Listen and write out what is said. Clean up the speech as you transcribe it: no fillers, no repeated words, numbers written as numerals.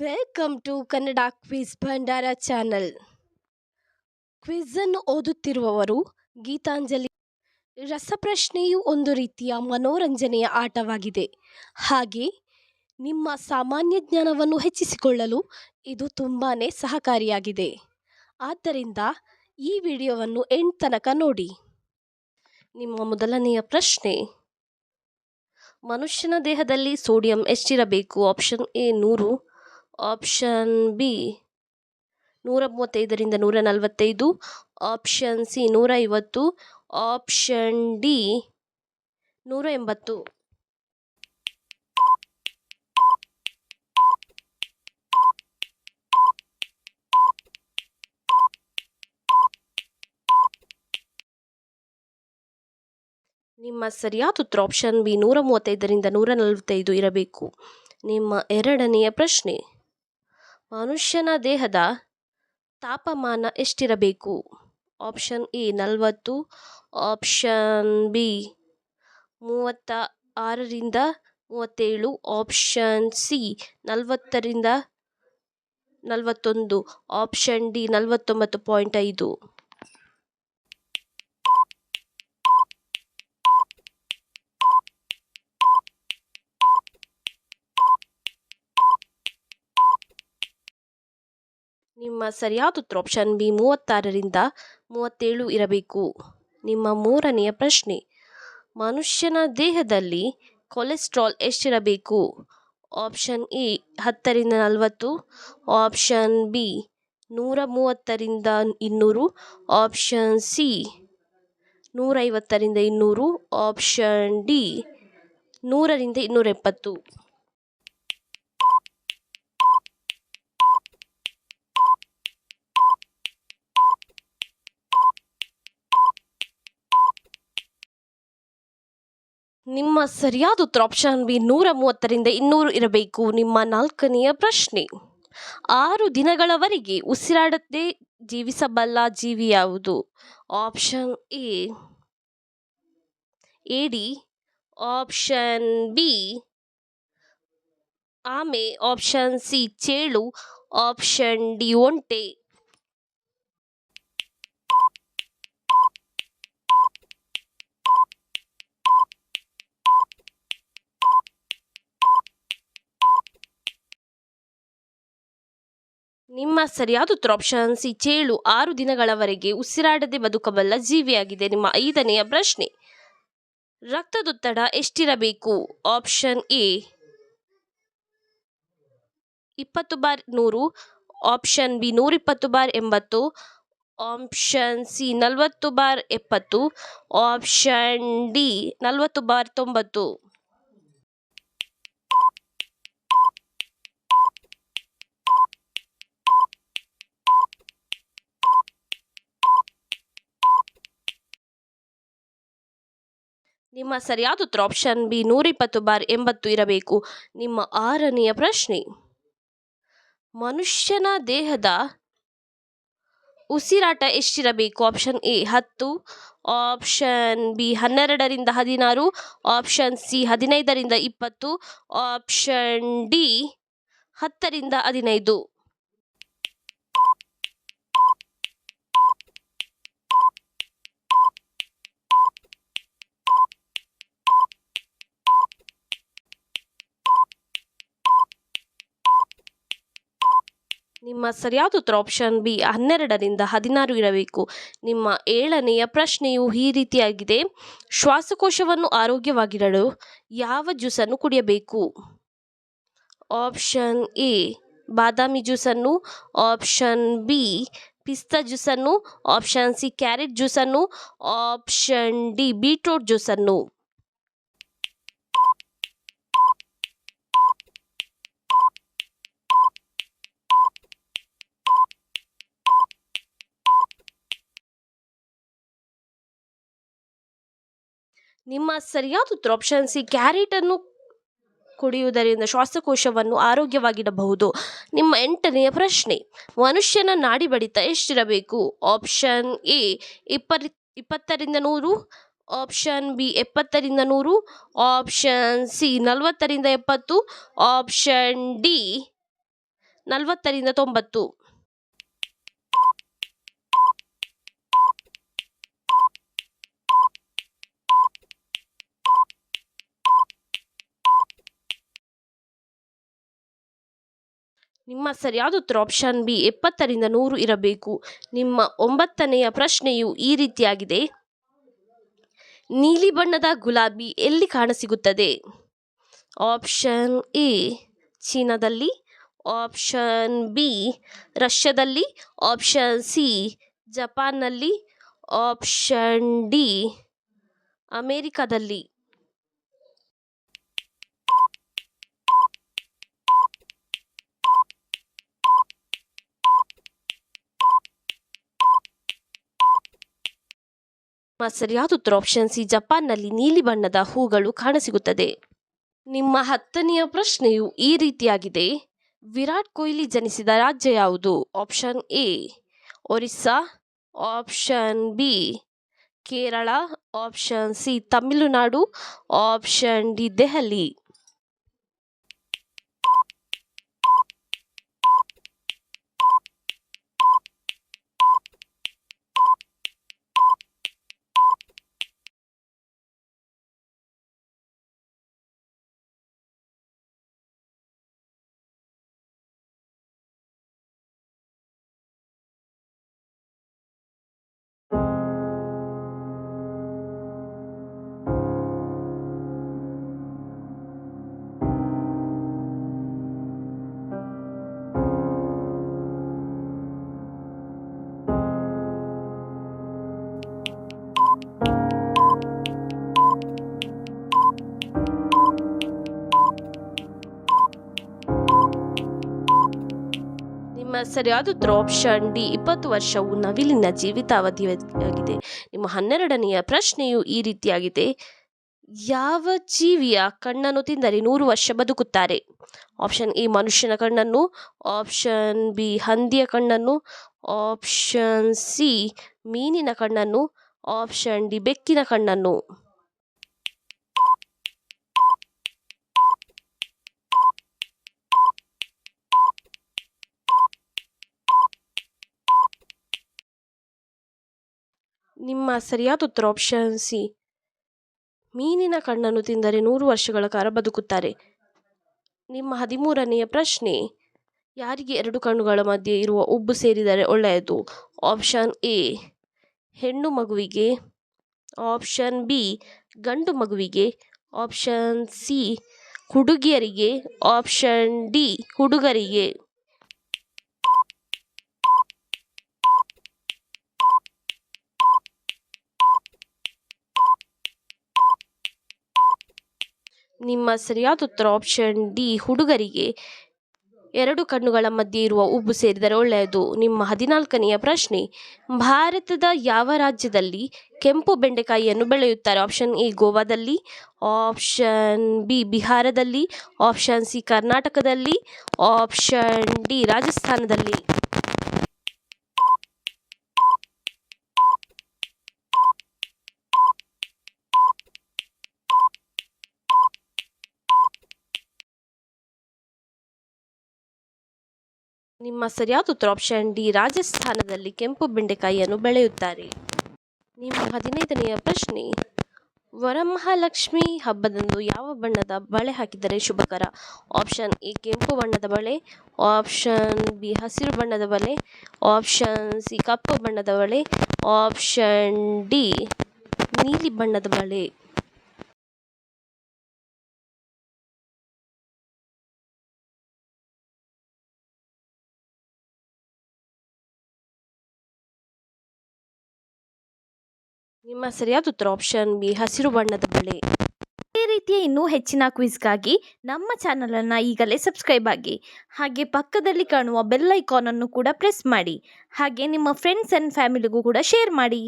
Welcome to Kannada quiz ಭಂಡಾರ channel. Quiz ಅನ್ನು ಓದುತ್ತಿರುವವರು ಗೀತಾಂಜಲಿ. ರಸಪ್ರಶ್ನೆಯು ಒಂದು ರೀತಿಯ ಮನೋರಂಜನೆಯ ಆಟವಾಗಿದೆ. ಹಾಗೆ ನಿಮ್ಮ ಸಾಮಾನ್ಯ ಜ್ಞಾನವನ್ನು ಹೆಚ್ಚಿಸಿಕೊಳ್ಳಲು ಇದು ತುಂಬಾ ಸಹಕಾರಿಯಾಗಿದೆ. ಆದ್ದರಿಂದ ಈ ವಿಡಿಯೋವನ್ನು ಎಂಡ್ ತನಕ ನೋಡಿ. ನಿಮ್ಮ ಮೊದಲನೆಯ ಪ್ರಶ್ನೆ: ಮನುಷ್ಯನ ದೇಹದಲ್ಲಿ ಸೋಡಿಯಂ ಎಷ್ಟಿರಬೇಕು? ಆಪ್ಷನ್ ಎ 100, ಆಪ್ಷನ್ ಬಿ 135ರಿಂದ 145, ಆಪ್ಷನ್ ಸಿ 150, ಆಪ್ಷನ್ ಡಿ 180. ನಿಮ್ಮ ಸರಿಯಾದ ಉತ್ತರ ಆಪ್ಷನ್ ಬಿ 135ರಿಂದ 145 ಇರಬೇಕು. ನಿಮ್ಮ ಎರಡನೆಯ ಪ್ರಶ್ನೆ: ಮನುಷ್ಯನ ದೇಹದ ತಾಪಮಾನ ಎಷ್ಟಿರಬೇಕು? ಆಪ್ಷನ್ ಎ 40, ಆಪ್ಷನ್ ಬಿ 36ರಿಂದ 37, ಆಪ್ಷನ್ ಸಿ 40ರಿಂದ 41, ಆಪ್ಷನ್ ಡಿ 49.5. ನಿಮ್ಮ ಸರಿಯಾದ ಉತ್ತರ ಆಪ್ಷನ್ ಬಿ 36ರಿಂದ 37 ಇರಬೇಕು. ನಿಮ್ಮ ಮೂರನೆಯ ಪ್ರಶ್ನೆ: ಮನುಷ್ಯನ ದೇಹದಲ್ಲಿ ಕೊಲೆಸ್ಟ್ರಾಲ್ ಎಷ್ಟಿರಬೇಕು? ಆಪ್ಷನ್ ಎ 10ರಿಂದ 40, ಆಪ್ಷನ್ ಬಿ 130ರಿಂದ 200, ಆಪ್ಷನ್ ಸಿ 150ರಿಂದ 200, ಆಪ್ಷನ್ ಡಿ 100ರಿಂದ 270. ನಿಮ್ಮ ಸರಿಯಾದ ಉತ್ತರ ಆಪ್ಷನ್ ಬಿ 130ರಿಂದ 200 ಇರಬೇಕು. ನಿಮ್ಮ ನಾಲ್ಕನೆಯ ಪ್ರಶ್ನೆ: 6 ದಿನಗಳವರೆಗೆ ಉಸಿರಾಡದೆ ಜೀವಿಸಬಲ್ಲ ಜೀವಿ ಯಾವುದು? ಆಪ್ಷನ್ ಎ ಏಡಿ, ಆಪ್ಷನ್ ಬಿ ಆಮೆ, ಆಪ್ಷನ್ ಸಿ ಚೇಳು, ಆಪ್ಷನ್ ಡಿ ಒಂಟೆ. ನಿಮ್ಮ ಸರಿಯಾದ ಉತ್ತರ ಆಪ್ಷನ್ ಸಿ ಚೇಳು 6 ದಿನಗಳವರೆಗೆ ಉಸಿರಾಡದೆ ಬದುಕಬಲ್ಲ ಜೀವಿಯಾಗಿದೆ. ನಿಮ್ಮ ಐದನೆಯ ಪ್ರಶ್ನೆ: ರಕ್ತದೊತ್ತಡ ಎಷ್ಟಿರಬೇಕು? Option A 20/100, option B 120/80, option C 40/70, option D 40/90. ನಿಮ್ಮ ಸರಿಯಾದ ಉತ್ತರ ಆಪ್ಷನ್ ಬಿ 120/80 ಇರಬೇಕು. ನಿಮ್ಮ ಆರನೆಯ ಪ್ರಶ್ನೆ: ಮನುಷ್ಯನ ದೇಹದ ಉಸಿರಾಟ ಎಷ್ಟಿರಬೇಕು? ಆಪ್ಷನ್ ಎ 10, ಆಪ್ಷನ್ ಬಿ 12ರಿಂದ 16, ಆಪ್ಷನ್ ಸಿ 15ರಿಂದ 20, ಆಪ್ಷನ್ ಡಿ 10ರಿಂದ 15. ನಿಮ್ಮ ಸರಿಯಾದ ಉತ್ತರ ಆಪ್ಷನ್ ಬಿ 12ರಿಂದ 16 ಇರಬೇಕು. ನಿಮ್ಮ ಏಳನೆಯ ಪ್ರಶ್ನೆಯು ಈ ರೀತಿಯಾಗಿದೆ: ಶ್ವಾಸಕೋಶವನ್ನು ಆರೋಗ್ಯವಾಗಿಡಲು ಯಾವ ಜ್ಯೂಸನ್ನು ಕುಡಿಯಬೇಕು? ಆಪ್ಷನ್ ಎ ಬಾದಾಮಿ ಜ್ಯೂಸನ್ನು, ಆಪ್ಷನ್ ಬಿ ಪಿಸ್ತಾ ಜ್ಯೂಸನ್ನು, ಆಪ್ಷನ್ ಸಿ ಕ್ಯಾರೆಟ್ ಜ್ಯೂಸನ್ನು, ಆಪ್ಷನ್ ಡಿ ಬೀಟ್ರೂಟ್ ಜ್ಯೂಸನ್ನು. ನಿಮ್ಮ ಸರಿಯಾದ ಉತ್ತರ ಆಪ್ಷನ್ ಸಿ ಕ್ಯಾರೆಟ್ ಅನ್ನು ಕುಡಿಯುವುದರಿಂದ ಶ್ವಾಸಕೋಶವನ್ನು ಆರೋಗ್ಯವಾಗಿಡಬಹುದು. ನಿಮ್ಮ ಎಂಟನೆಯ ಪ್ರಶ್ನೆ: ಮನುಷ್ಯನ ನಾಡಿ ಬಡಿತ ಎಷ್ಟಿರಬೇಕು? ಆಪ್ಷನ್ ಎ 20ರಿಂದ 100, ಆಪ್ಷನ್ ಬಿ 70ರಿಂದ 100, ಆಪ್ಷನ್ ಸಿ 40ರಿಂದ 70, ಆಪ್ಷನ್ ಡಿ 40ರಿಂದ 90. ನಿಮ್ಮ ಸರಿಯಾದ ಉತ್ತರ ಆಪ್ಷನ್ ಬಿ 70ರಿಂದ 100 ಇರಬೇಕು. ನಿಮ್ಮ 9ನೆಯ ಪ್ರಶ್ನೆಯು ಈ ರೀತಿಯಾಗಿದೆ. ನೀಲಿ ಬಣ್ಣದ ಗುಲಾಬಿ ಎಲ್ಲಿ ಕಾಣಸಿಗುತ್ತದೆ? ಆಪ್ಷನ್ ಎ ಚೀನಾದಲ್ಲಿ, ಆಪ್ಷನ್ ಬಿ ರಷ್ಯಾದಲ್ಲಿ, ಆಪ್ಷನ್ ಸಿ ಜಪಾನ್ನಲ್ಲಿ, ಆಪ್ಷನ್ ಡಿ ಅಮೇರಿಕಾದಲ್ಲಿ. ಸರಿಯಾದ ಉತ್ತರ ಆಪ್ಷನ್ ಸಿ ಜಪಾನ್ನಲ್ಲಿ ನೀಲಿ ಬಣ್ಣದ ಹೂಗಳು ಕಾಣಸಿಗುತ್ತದೆ. ನಿಮ್ಮ 10ನೆಯ ಪ್ರಶ್ನೆಯು ಈ ರೀತಿಯಾಗಿದೆ. ವಿರಾಟ್ ಕೊಹ್ಲಿ ಜನಿಸಿದ ರಾಜ್ಯ ಯಾವುದು? Option A Orissa, option B Kerala, option C Tamil Nadu, option D Delhi. ನಿಮ್ಮ ಸರಿಯಾದ ಉತ್ತರ ಆಪ್ಷನ್ ಡಿ 20 ವರ್ಷವು ನವಿಲಿನ ಜೀವಿತಾವಧಿಯಾಗಿದೆ. ನಿಮ್ಮ 12ನೆಯ ಪ್ರಶ್ನೆಯು ಈ ರೀತಿಯಾಗಿದೆ. ಯಾವ ಜೀವಿಯ ಕಣ್ಣನ್ನು ತಿಂದರೆ 100 ವರ್ಷ ಬದುಕುತ್ತಾರೆ? ಆಪ್ಷನ್ ಎ ಮನುಷ್ಯನ ಕಣ್ಣನ್ನು, ಆಪ್ಷನ್ ಬಿ ಹಂದಿಯ ಕಣ್ಣನ್ನು, ಆಪ್ಷನ್ ಸಿ ಮೀನಿನ ಕಣ್ಣನ್ನು, ಆಪ್ಷನ್ ಡಿ ಬೆಕ್ಕಿನ ಕಣ್ಣನ್ನು. ನಿಮ್ಮ ಸರಿಯಾದ ಉತ್ತರ ಆಪ್ಷನ್ ಸಿ ಮೀನಿನ ಕಣ್ಣನ್ನು ತಿಂದರೆ 100 ವರ್ಷಗಳ ಕಾಲ ಬದುಕುತ್ತಾರೆ. ನಿಮ್ಮ 13ನೆಯ ಪ್ರಶ್ನೆ. ಯಾರಿಗೆ 2 ಕಣ್ಣುಗಳ ಮಧ್ಯೆ ಇರುವ ಉಬ್ಬು ಸೇರಿದರೆ ಒಳ್ಳೆಯದು? ಆಪ್ಷನ್ ಎ ಹೆಣ್ಣು ಮಗುವಿಗೆ, ಆಪ್ಷನ್ ಬಿ ಗಂಡು ಮಗುವಿಗೆ, ಆಪ್ಷನ್ ಸಿ ಹುಡುಗಿಯರಿಗೆ, ಆಪ್ಷನ್ ಡಿ ಹುಡುಗರಿಗೆ. ನಿಮ್ಮ ಸರಿಯಾದ ಉತ್ತರ ಆಪ್ಷನ್ ಡಿ ಹುಡುಗರಿಗೆ 2 ಕಣ್ಣುಗಳ ಮಧ್ಯೆ ಇರುವ ಉಬ್ಬು ಸೇರಿದರೆ ಒಳ್ಳೆಯದು. ನಿಮ್ಮ 14ನೆಯ ಪ್ರಶ್ನೆ. ಭಾರತದ ಯಾವ ರಾಜ್ಯದಲ್ಲಿ ಕೆಂಪು ಬೆಂಡೆಕಾಯಿಯನ್ನು ಬೆಳೆಯುತ್ತಾರೆ? ಆಪ್ಷನ್ ಎ ಗೋವಾದಲ್ಲಿ, ಆಪ್ಷನ್ ಬಿ ಬಿಹಾರದಲ್ಲಿ, ಆಪ್ಷನ್ ಸಿ ಕರ್ನಾಟಕದಲ್ಲಿ, ಆಪ್ಷನ್ ಡಿ ರಾಜಸ್ಥಾನದಲ್ಲಿ. ನಿಮ್ಮ ಸರಿಯಾದ ಉತ್ತರ ಆಪ್ಷನ್ ಡಿ ರಾಜಸ್ಥಾನದಲ್ಲಿ ಕೆಂಪು ಬೆಂಡೆಕಾಯಿಯನ್ನು ಬೆಳೆಯುತ್ತಾರೆ. ನಿಮ್ಮ 15ನೆಯ ಪ್ರಶ್ನೆ. ವರಮಹಾಲಕ್ಷ್ಮಿ ಹಬ್ಬದಂದು ಯಾವ ಬಣ್ಣದ ಬಳೆ ಹಾಕಿದರೆ ಶುಭಕರ? ಆಪ್ಷನ್ ಎ ಕೆಂಪು ಬಣ್ಣದ ಬಳೆ, ಆಪ್ಷನ್ ಬಿ ಹಸಿರು ಬಣ್ಣದ ಬಳೆ, ಆಪ್ಷನ್ ಸಿ ಕಪ್ಪು ಬಣ್ಣದ ಬಳೆ, ಆಪ್ಷನ್ ಡಿ ನೀಲಿ ಬಣ್ಣದ ಬಳೆ. ನಿಮ್ಮ ಸರಿಯಾದ ಉತ್ತರ ಆಪ್ಷನ್ ಬಿ ಹಸಿರು ಬಣ್ಣದ ಬಳೆ. ಇದೇ ರೀತಿಯ ಇನ್ನೂ ಹೆಚ್ಚಿನ ಕ್ವಿಜ್ಗಾಗಿ ನಮ್ಮ ಚಾನಲನ್ನು ಈಗಲೇ ಸಬ್ಸ್ಕ್ರೈಬ್ ಆಗಿ, ಹಾಗೆ ಪಕ್ಕದಲ್ಲಿ ಕಾಣುವ ಬೆಲ್ ಐಕಾನನ್ನು ಕೂಡ ಪ್ರೆಸ್ ಮಾಡಿ, ಹಾಗೆ ನಿಮ್ಮ ಫ್ರೆಂಡ್ಸ್ ಆ್ಯಂಡ್ ಫ್ಯಾಮಿಲಿಗೂ ಕೂಡ ಶೇರ್ ಮಾಡಿ.